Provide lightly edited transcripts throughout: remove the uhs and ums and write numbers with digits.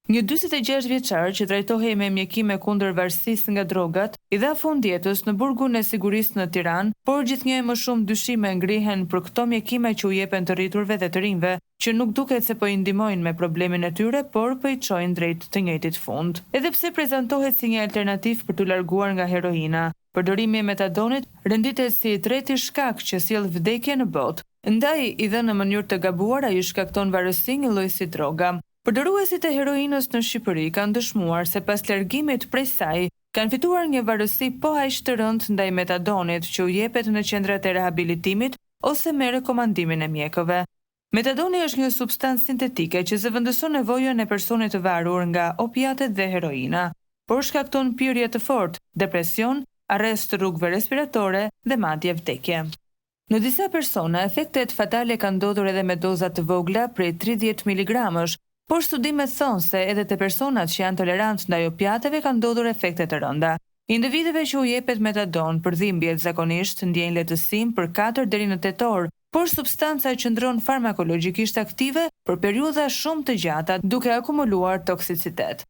Një 46 vjeçar që trajtohej me mjekime kundër varësisë nga drogat, i dha fund jetës në burgun e sigurisë në Tiranë, por gjithnjë më shumë dyshime ngrihen për këto mjekime që u jepen të rriturve dhe të rinjve, që nuk duket se po i ndihmojnë me problemin e tyre, por po i çojnë drejt të njëjtit fund. Edhe pse prezantohet si një alternativë për t'u larguar nga heroina, përdorimi i metadonit renditet si i treti shkak që sjell vdekje në botë. Ndaj, i dhënë në mënyrë të gabuar, ai shkakton varësi një lloj si droga. Përdoruesit e heroinës në Shqipëri kanë dëshmuar se pas largimit prej saj, kanë fituar një varësi po aq të rëndë ndaj metadonit që u jepet në qendrat e rehabilitimit ose me rekomandimin e mjekëve. Metadoni është një substancë sintetike që zëvendëson nevojën e personit të varur nga opiatet dhe heroina, por shkakton pirje të fortë, depresion, arrest të rrugëve respiratore dhe madje vdekje. Në disa persona, efektet fatale kanë ndodhur edhe me doza të vogla prej 30 mg, por studimet thonë se edhe te personat që janë tolerantë ndaj opiateve kanë ndodhur efekte të rënda. Individëve që u jepet metadon për dhimbje zakonisht ndjejnë lehtësim për 4 deri në 8 orë, por substanca qëndron farmakologjikisht aktive për periudha shumë të gjata duke akumuluar toksicitet.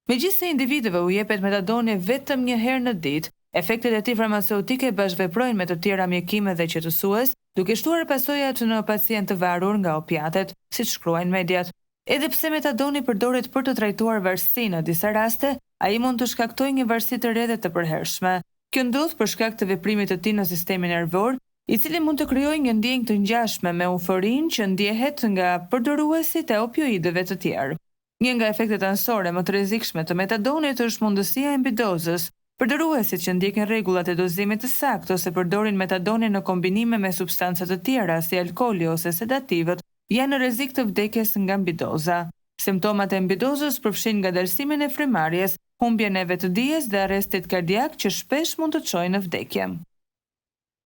Megjithëse individëve u jepet metadoni vetëm një herë në ditë, efektet e tij farmaceutike bashkëveprojnë me të tjera mjekime dhe qetësues, duke shtuar pasojat në pacientë të varur nga opiatet, siç shkruajnë mediat. Edhe pse metadoni përdoret për të trajtuar varësinë në disa raste, ai mund të shkaktojë një varësi të re dhe të përhershme. Kjo ndodh për shkak të veprimit të tij në sistemin nervor, i cili mund të krijojë një ndjenjë të ngjashme me euforinë që ndjehet nga përdoruesit e opioidëve të tjerë. Një nga efektet anësore më të rrezikshme të metadonit është mundësia e mbidozës. Përdoruesit që ndjekin rregullat e dozimit të saktë ose përdorin metadonin në kombinime me substanca të tjera si alkooli ose sedativët, janë në rrezik të vdekjes nga mbidoza. Simptomat e mbidozës përfshin ngadalësimin e frymarrjes, humbjen e vetëdijes dhe arrestit kardiak që shpesh mund të çojë në vdekje.